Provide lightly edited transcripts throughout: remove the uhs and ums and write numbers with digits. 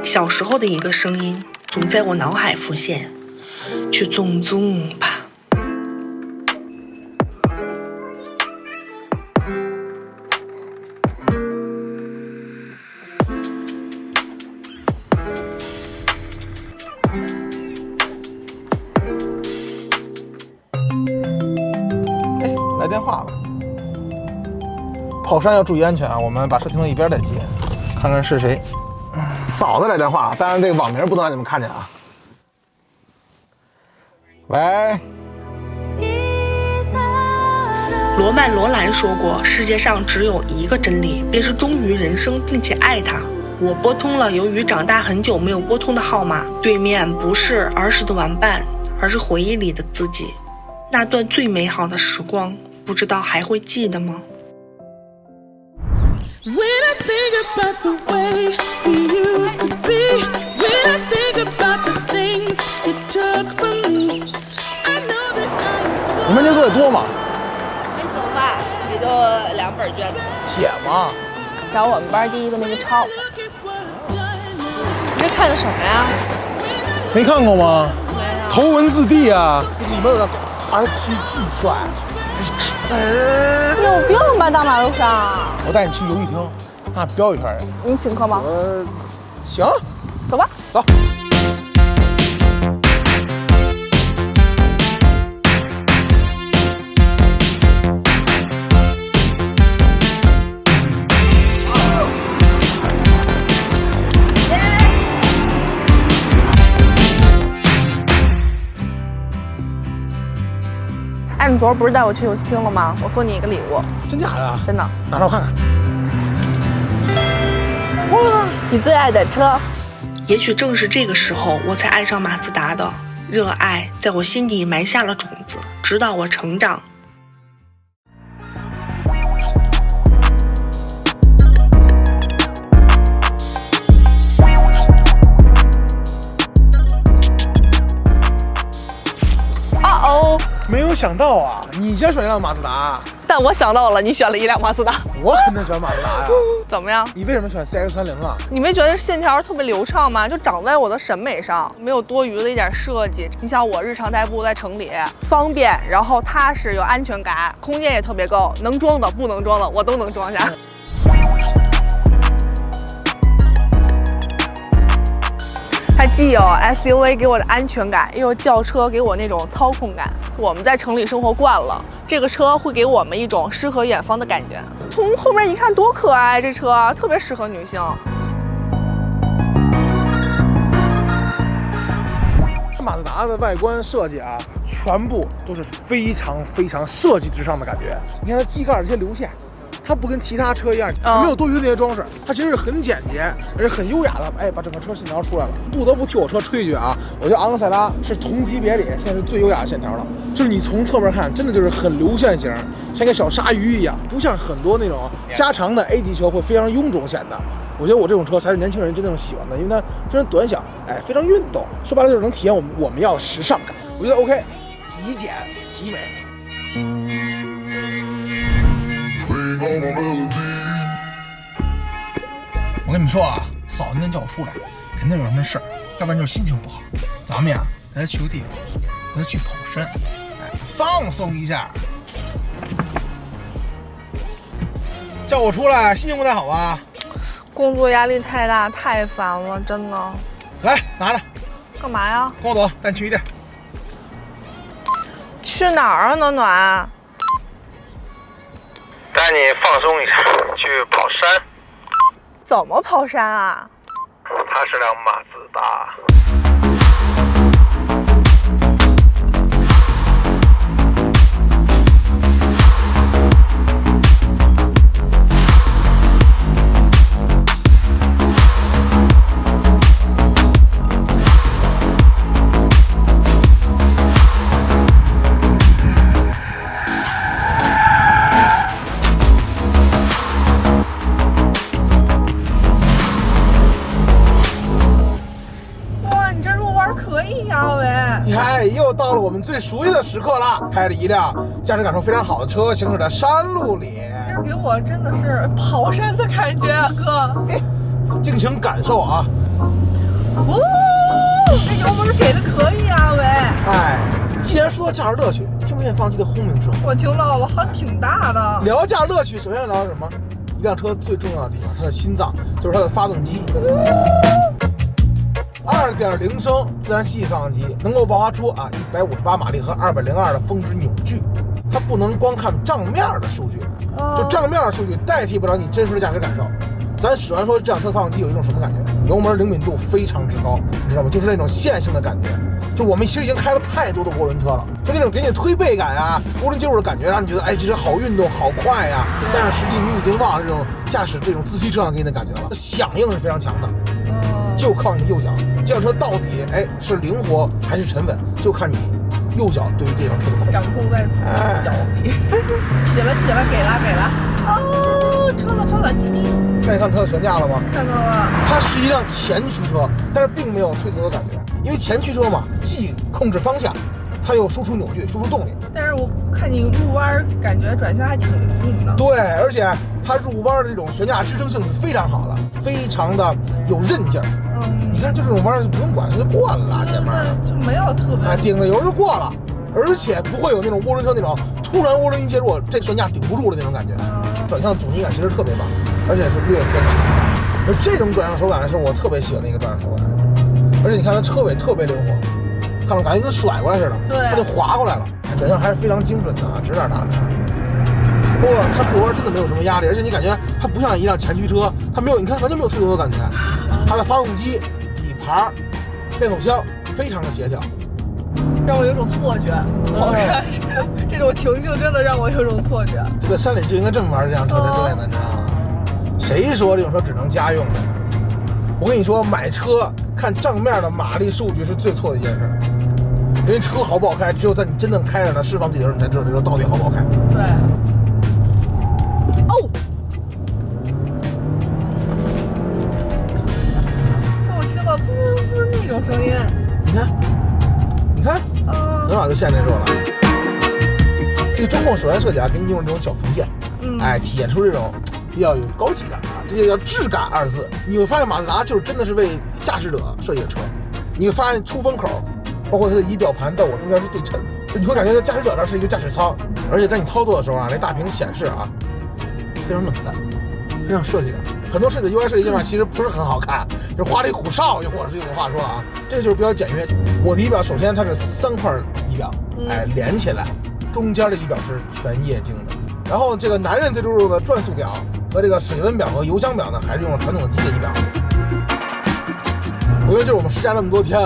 小时候的一个声音总在我脑海浮现，去种种吧。来电话了。跑山要注意安全啊！我们把车停到一边再接，看看是谁。嫂子来电话，当然这个网名不能让你们看见啊。喂。罗曼·罗兰说过，世界上只有一个真理，便是忠于人生并且爱它。我拨通了由于长大很久没有拨通的号码，对面不是儿时的玩伴，而是回忆里的自己。那段最美好的时光，不知道还会记得吗？ When I think about the way we used to be, when I think about the things you took from me, I know that I am so. 你们这作业多吗？还行吧，也就2本卷子。写吗？找我们班第一个那个抄。你这看的什么呀？没看过吗？没有。头文字 D 啊，里面有那27巨帅。你有病吧？大马路上。我带你去游戏厅，啊，飙一圈。你请客吗？行，走吧。走。哎，你昨儿不是带我去游戏厅了吗？我送你一个礼物。真假的？真的。拿着我看看。哇，你最爱的车。也许正是这个时候，我才爱上马自达的。热爱在我心底埋下了种子，直到我成长。没有想到啊，你先选一辆马自达，但我想到了，你选了一辆马自达。我肯定选马自达呀。怎么样？你为什么选 CX-30啊？你没觉得线条特别流畅吗？就长在我的审美上，没有多余的一点设计。你像我日常代步在城里，方便，然后踏实，有安全感，空间也特别够，能装的不能装的我都能装下。它既有 SUV 给我的安全感，又有轿车给我那种操控感。我们在城里生活惯了，这个车会给我们一种诗和远方的感觉。从后面一看多可爱，这车特别适合女性。马自达的外观设计啊，全部都是非常设计至上的感觉。你看它机盖这些流线，它不跟其他车一样，没有多余的那些装饰，它其实是很简洁，而且很优雅的，哎，把整个车线条出来了。不得不替我车吹一句啊，我觉得昂克赛拉是同级别里现在是最优雅的线条了。就是你从侧面看，真的就是很流线型，像个小鲨鱼一样，不像很多那种加长的 A 级车会非常臃肿显得。我觉得我这种车才是年轻人真正喜欢的，因为它非常短小，哎，非常运动，说白了就是能体现我们要的时尚感。我觉得 OK， 极简极美。我跟你们说啊，嫂子今天叫我出来，肯定有什么事儿，要不然就是心情不好。咱们呀，带她去个地方，带她去跑山，哎，放松一下。叫我出来，心情不太好吧？工作压力太大，太烦了，真的。来，拿着。干嘛呀？跟我走，带你去一地儿。去哪儿啊，暖暖？带你放松一下，去跑山。怎么跑山啊？它是辆马自达。哎，又到了我们最熟悉的时刻了，开着一辆驾驶感受非常好的车，行驶在山路里。这给我真的是跑山的感觉啊，哥！尽情感受啊！哦，这油门给的可以啊，喂！哎，既然说到驾驶乐趣，听不见发动机的轰鸣声？我听到了，还挺大的。聊驾驶乐趣，首先要聊什么？一辆车最重要的地方，它的心脏就是它的发动机。2.0升自然吸气发动机能够爆发出158马力和202的峰值扭矩。它不能光看账面的数据，就账面的数据代替不了你真实的驾驶感受。咱首先说这辆车发动机有一种什么感觉？油门灵敏度非常之高，你知道吗？就是那种线性的感觉。就我们其实已经开了太多的涡轮车了，就那种给你推背感啊，涡轮介入的感觉，让你觉得这车好运动、好快呀。但是实际你已经忘了这种驾驶这种自吸车上给你的感觉了，响应是非常强的。就靠你右脚，这辆车到底是灵活还是沉稳，就看你右脚对于这辆车的控制。掌控在自己脚底。起了，给了。哦，超了，滴滴。看你看车的悬架了吗？看到了。它是一辆前驱车，但是并没有推头的感觉，因为前驱车嘛，既控制方向，它又输出扭矩、输出动力。但是我看你入弯，感觉转向还挺灵敏的。对，而且它入弯的这种悬架支撑性是非常好的，非常的有韧劲儿。你看就这种弯就不用管，就过了，前面就没有特别顶着油就过了，而且不会有那种涡轮车那种突然涡轮一介入，这悬架顶不住的那种感觉。转向阻尼感其实特别棒，而且是略偏的。这种转向手感是我特别喜欢的一个转向手感。而且你看它车尾特别灵活，看着感觉跟甩过来似的，对，它就滑过来了。转向还是非常精准的啊，指哪打哪。不过它过弯真的没有什么压力，而且你感觉它不像一辆前驱车，它没有，你看完全没有推头的感觉。它的发动机、底盘、变速箱非常的协调，让我有种错觉。好看，这种情境真的让我有种错觉。这个山里就应该这么玩这辆车才对呢，你知道吗？谁说这种车只能家用的？我跟你说，买车看账面的马力数据是最错的一件事。因为车好不好开，只有在你真正开着呢，释放自己的时候，你才知道这车到底好不好开。对。哦。我听到滋滋那种声音。你看，很好就限制住了。这个中控首先设计给你用这种小缝线，体现出这种比较有高级感啊，这就叫质感2字。你会发现马自达就是真的是为驾驶者设计的车。你会发现出风口，包括它的仪表盘到我中间是对称，你会感觉在驾驶者这是一个驾驶舱，而且在你操作的时候那大屏显示非常冷淡，非常设计感。很多设计的 UI 设计界面其实不是很好看，就是花里胡哨，用我这种话说这个就是比较简约。我的仪表首先它是3块仪表，连起来，中间的仪表是全液晶的，然后这个男人最注重的转速表和这个水温表和油箱表呢，还是用了传统的机械仪表。我觉得就是我们试驾这么多天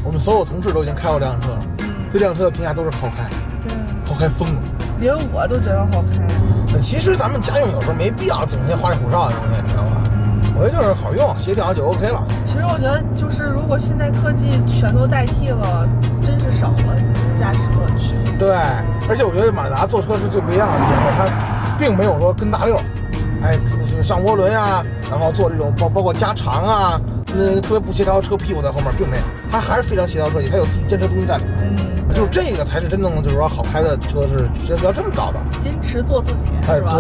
我们所有同事都已经开过这辆车了，对这辆车的评价都是好开，好开疯了，连我都觉得好开。其实咱们家用有时候没必要整天花里胡哨的东西，你知道吧？我觉得就是好用，协调就 OK 了。其实我觉得就是如果现代科技全都代替了，真是少了驾驶乐趣。对，而且我觉得马自达做车是最不一样的地方，它并没有说跟大溜，上涡轮然后做这种包括加长特别不协调的车屁股在后面，并没有，它还是非常协调设计，它有自己坚持的东西在里面。就是这个才是真正的就是说好开的车是要这么搞的，坚持做自己，是吧？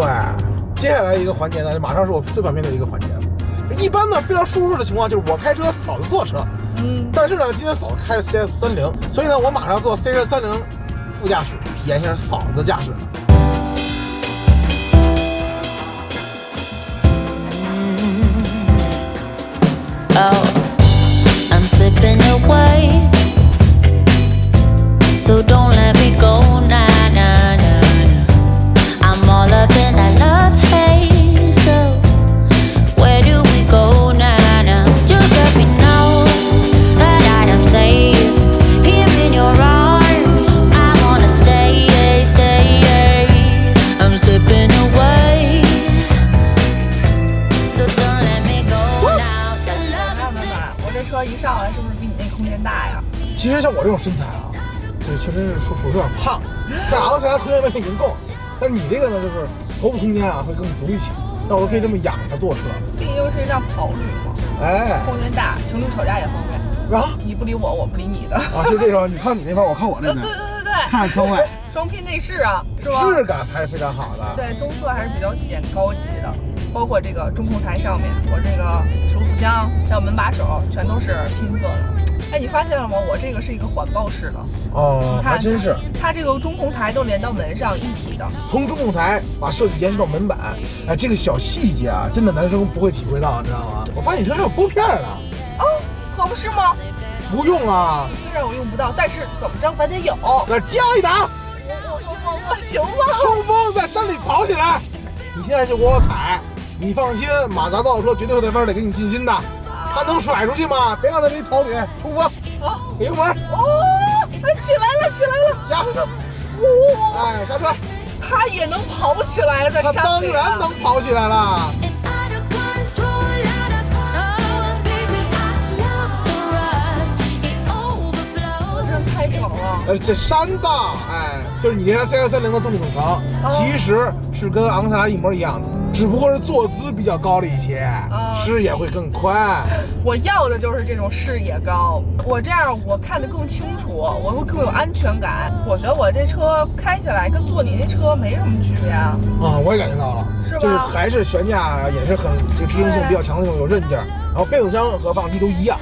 对。接下来一个环节呢，马上是我最反面的一个环节了。一般呢，非常舒适的情况就是我开车，嫂子坐车。但是呢，今天嫂子开着 CS30，所以呢，我马上坐 CS30副驾驶，体验一下嫂子的驾驶。Oh, I'm slipping away, so don't let me go, nah, nah, nah, nah. I'm all up in that love haze, so where do we go, nah, nah? Just let me know that I am safe here in your arms. I wanna stay, stay. I'm slipping away, so don't let me go now. 我这车一上来是不是比你那空间大呀？其实像我这种身材这确实是属于有点胖，但熬起来空间已经够了。但是你这个呢，就是头部空间会更足一些，那我都可以这么仰着坐车。毕竟是一辆跑旅嘛，空间大，情侣吵架也方便。你不理我，我不理你的就这种，你看你那边，我看我这边。对，看窗外，双拼内饰是吧？质感还是非常好的。对，棕色还是比较显高级的，包括这个中控台上面，我这个手扶箱还有门把手，全都是拼色的。哎，你发现了吗？我这个是一个环抱式的。哦，还真是。它这个中控台都连到门上，一体的。从中控台把设计延伸到门板，哎，这个小细节啊，真的男生不会体会到，你知道吗？我发现你这还有拨片呢。哦，可不是吗？不用啊。虽然我用不到，但是怎么着咱得有。那加一档。我行吗？冲锋在山里跑起来！你现在就给我踩，你放心，马自达造车绝对会在弯里给你信心的。他能甩出去吗？别让他离跑里冲锋！啊，给油门！哦，起来了！加！哎，刹车！他也能跑起来，在山里。他当然能跑起来了。太长了，这山大，哎，就是你连 CX-30的动力总成，其实是跟昂克赛拉一模一样的，只不过是坐姿比较高了一些，视野会更宽。我要的就是这种视野高，我这样我看得更清楚，我会更有安全感。我觉得我这车开起来跟坐你那车没什么区别啊。我也感觉到了，是吧？就是还是悬架也是很这个支撑性比较强的那种，有韧劲儿，然后变速箱和发动机都一样。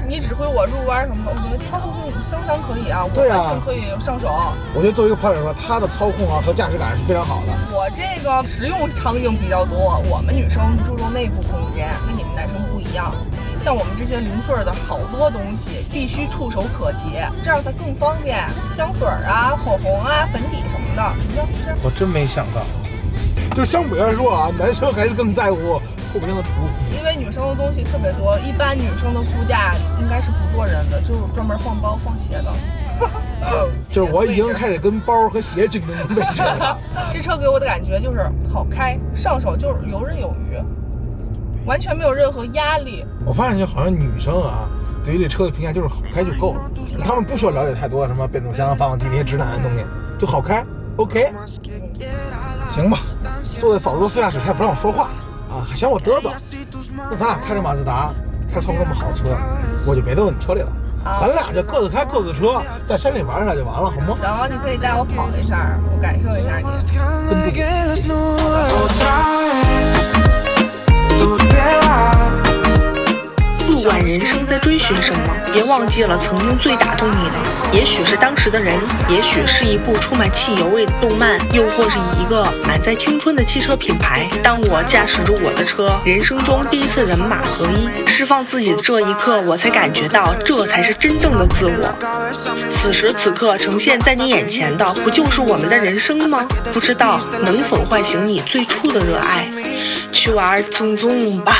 你指挥我入弯什么的，我觉得操控相当可以啊，我完全可以上手。我觉得作为一个跑者说，它的操控啊和驾驶感是非常好的。我这个实用场景比较多，我们女生注重内部空间，跟你们男生不一样。像我们这些零碎的好多东西必须触手可及，这样才更方便。香水啊、口红啊、粉底什么的，你要是？我真没想到，就相比来说啊，男生还是更在乎后备箱的储物空间，因为女生的东西特别多，一般女生的副驾应该是不坐人的，就是专门放包放鞋的。就是我已经开始跟包和鞋竞争位置了。这车给我的感觉就是好开，上手就是游刃有余，完全没有任何压力。我发现就好像女生啊，对于这车的评价就是好开就够了，他们不需要了解太多什么变速箱、发动机那些直男的东西，就好开 ，OK，行吧。坐在嫂子的副驾驶，还不让我说话啊，还嫌我嘚瑟。那咱俩开着马自达，开着操控那么好的车，我就别逗你车里了。咱俩就各自开各自车，在山里玩一下就完了，好吗？行啊，你可以带我跑一下，我感受一下你。不管人生在追寻什么，别忘记了曾经最打动你的，也许是当时的人，也许是一部充满汽油味的动漫，又或是一个满载青春的汽车品牌。当我驾驶着我的车，人生中第一次人马合一，释放自己的这一刻，我才感觉到这才是真正的自我。此时此刻呈现在你眼前的，不就是我们的人生吗？不知道能否唤醒你最初的热爱，去玩轻松吧。